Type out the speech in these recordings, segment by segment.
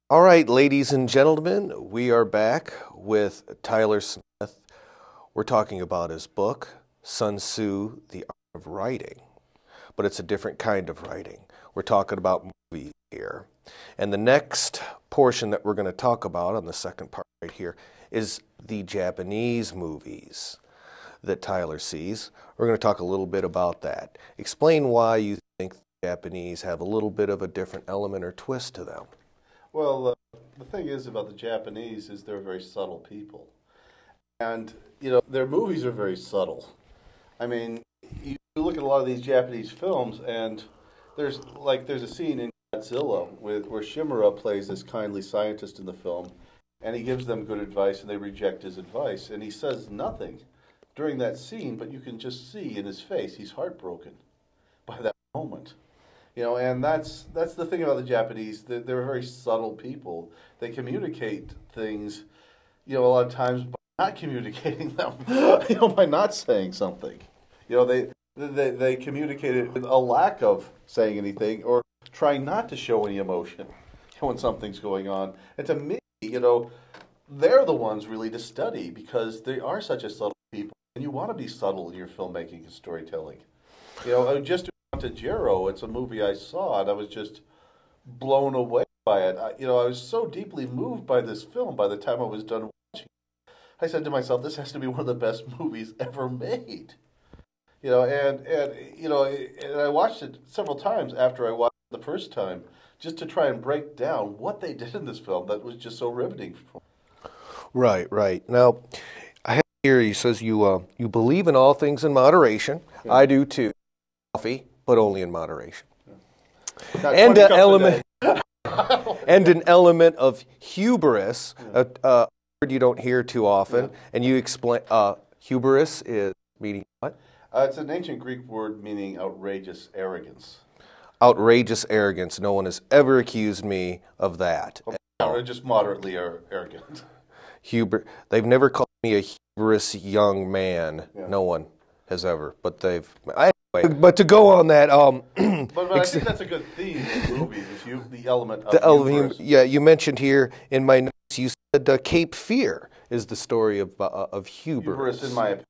All right, ladies and gentlemen, we are back with Tyler Smith. We're talking about his book, Sun Tzu, The Art of Writing, but it's a different kind of writing. We're talking about movies here. And the next portion that we're going to talk about on the second part right here is the Japanese movies that Tyler sees. We're going to talk a little bit about that. Explain why you think the Japanese have a little bit of a different element or twist to them. Well, the thing is about the Japanese is they're very subtle people. And, their movies are very subtle. I mean, you look at a lot of these Japanese films, and there's a scene in Godzilla where Shimura plays this kindly scientist in the film, and he gives them good advice, and they reject his advice. And he says nothing during that scene, but you can just see in his face he's heartbroken by that moment. And that's the thing about the Japanese. They're very subtle people. They communicate things, a lot of times by not communicating them, by not saying something. They communicate it with a lack of saying anything or trying not to show any emotion when something's going on. And to me, they're the ones really to study because they are such a subtle people, and you want to be subtle in your filmmaking and storytelling. Just Tajiro, it's a movie I saw, and I was just blown away by it. I was so deeply moved by this film by the time I was done watching it. I said to myself, this has to be one of the best movies ever made. And I watched it several times after I watched it the first time, just to try and break down what they did in this film that was just so riveting. Right, right. Now, I have here he says you believe in all things in moderation. Yeah. I do too. Coffee, but only in moderation. And an element and an element of hubris, a word you don't hear too often. Yeah. And you explain hubris is meaning what? It's an ancient Greek word meaning outrageous arrogance. Outrageous arrogance. No one has ever accused me of that. Or just moderately arrogant. They've never called me a hubris young man. Yeah. No one has ever, but but to go on that, but I think that's a good theme in movies. Is the element of hubris. Yeah, you mentioned here in my notes. You said Cape Fear is the story of hubris. Hubris, in my opinion.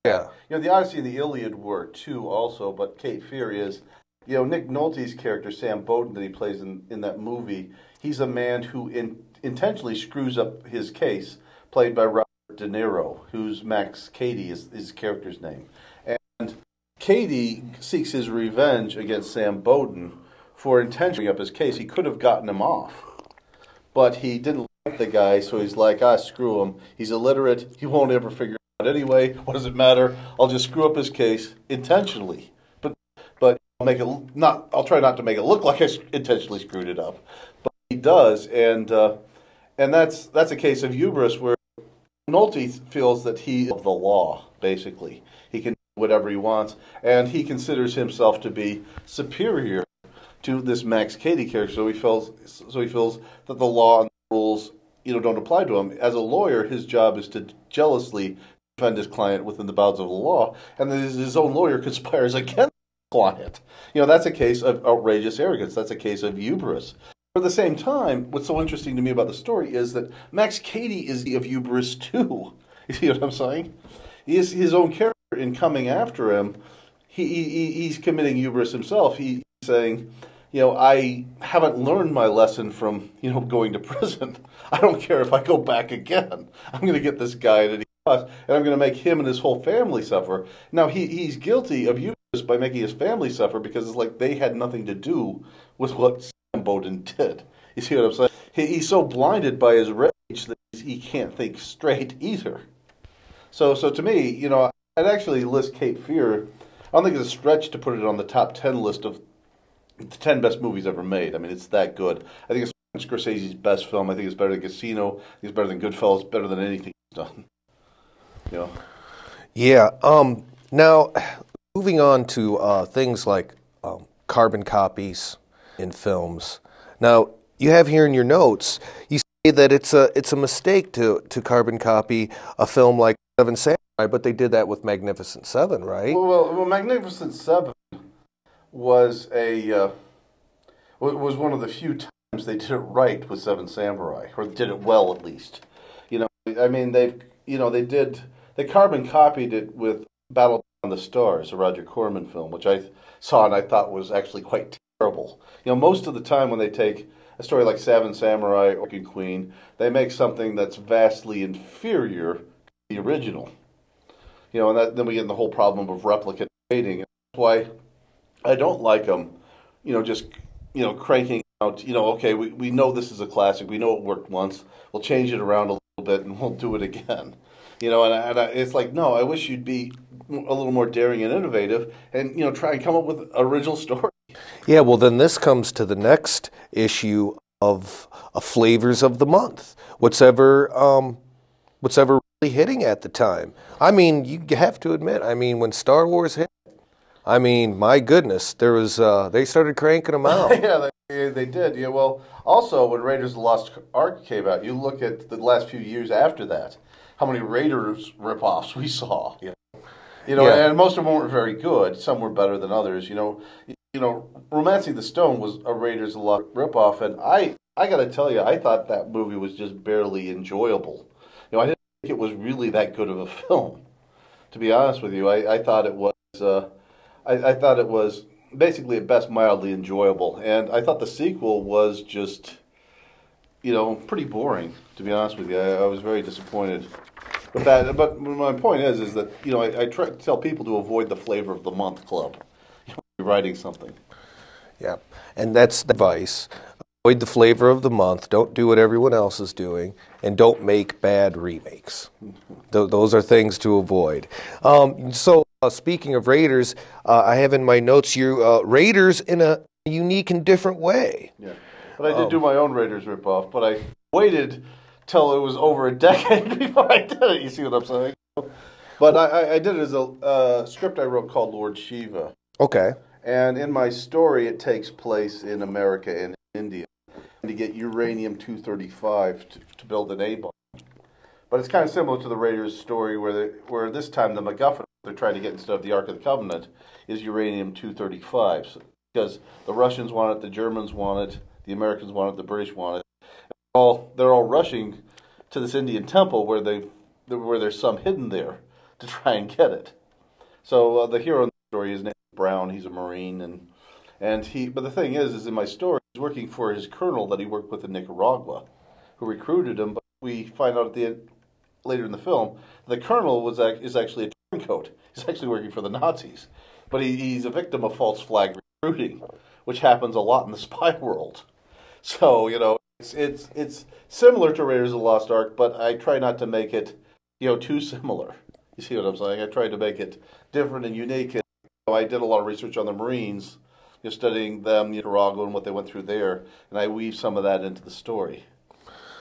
Yeah. The Odyssey and the Iliad were too, also, but Cape Fear is. Nick Nolte's character Sam Bowden that he plays in that movie. He's a man who intentionally screws up his case, played by Robert De Niro, who's Max Cady is his character's name. And Cady seeks his revenge against Sam Bowden for intentionally up his case. He could have gotten him off, but he didn't like the guy, so he's like, screw him. He's illiterate. He won't ever figure it out anyway. What does it matter? I'll just screw up his case intentionally. But I'll try not to make it look like I intentionally screwed it up. But he does, and that's a case of hubris where Nolte feels that he is of the law, basically. He can do whatever he wants, and he considers himself to be superior to this Max Cady character. So he feels that the law and the rules, don't apply to him. As a lawyer, his job is to jealously defend his client within the bounds of the law, and then his own lawyer conspires against the client. That's a case of outrageous arrogance. That's a case of hubris. But at the same time, what's so interesting to me about the story is that Max Cady is of hubris too. You see what I'm saying? He is his own character in coming after him. He's committing hubris himself. He's saying, I haven't learned my lesson from, going to prison. I don't care if I go back again. I'm going to get this guy at any cost, and I'm going to make him and his whole family suffer. Now, he's guilty of hubris by making his family suffer because it's like they had nothing to do with what Sam Bowden did. You see what I'm saying? He's so blinded by his rage that he can't think straight either. So to me, I'd actually list Cape Fear. I don't think it's a stretch to put it on the top 10 list of the 10 best movies ever made. I mean, it's that good. I think it's Scorsese's best film. I think it's better than Casino. I think it's better than Goodfellas. Better than anything he's done. Yeah. Now, moving on to things like carbon copies in films. Now, you have here in your notes, you say that it's a mistake to carbon copy a film like Seven Samurai, but they did that with Magnificent Seven, right? Well, Magnificent Seven was was one of the few times they did it right with Seven Samurai, or did it well at least. I mean, they carbon copied it with Battle on the Stars, a Roger Corman film, which I saw and I thought was actually quite terrible. Most of the time when they take a story like Seven Samurai or King Queen, they make something that's vastly inferior to the original. Then we get in the whole problem of replicate rating. That's why I don't like them, just, cranking out, okay, we know this is a classic. We know it worked once. We'll change it around a little bit and we'll do it again. It's like, no, I wish you'd be a little more daring and innovative and, try and come up with original story. Yeah, well, then this comes to the next issue of flavors of the month. What's ever really hitting at the time. I mean, you have to admit, when Star Wars hit, my goodness, there was they started cranking them out. Yeah, they did. Yeah, well, also when Raiders of the Lost Ark came out, you look at the last few years after that, how many Raiders ripoffs we saw. Yeah. And most of them weren't very good. Some were better than others. Romancing the Stone was a Raiders of the Lost ripoff, and I got to tell you, I thought that movie was just barely enjoyable. I didn't think it was really that good of a film. To be honest with you, I thought it was. I thought it was basically at best mildly enjoyable, and I thought the sequel was just, pretty boring. To be honest with you, I was very disappointed with that. But my point is that I try to tell people to avoid the flavor of the month club. You're writing something. Yeah, and that's the advice. Avoid the flavor of the month. Don't do what everyone else is doing, and don't make bad remakes. Those are things to avoid. Speaking of Raiders, I have in my notes you Raiders in a unique and different way. Yeah, but I did do my own Raiders ripoff, but I waited till it was over a decade before I did it. You see what I'm saying? But I did it as a script I wrote called Lord Shiva. Okay. And in my story, it takes place in America and India. To get uranium-235 to build an A-bomb. But it's kind of similar to the Raiders story where this time the MacGuffin they're trying to get instead of the Ark of the Covenant is uranium-235. Because the Russians want it, the Germans want it, the Americans want it, the British want it. They're all rushing to this Indian temple where there's some hidden there to try and get it. So the hero in the story is named Brown. He's a Marine, but the thing is in my story, he's working for his colonel that he worked with in Nicaragua, who recruited him. But we find out later in the film, the colonel is actually a turncoat. He's actually working for the Nazis, but he's a victim of false flag recruiting, which happens a lot in the spy world. So it's similar to Raiders of the Lost Ark, but I try not to make it too similar. You see what I'm saying? I tried to make it different and unique. And, I did a lot of research on the Marines. Studying them, Nicaragua, and what they went through there, and I weave some of that into the story.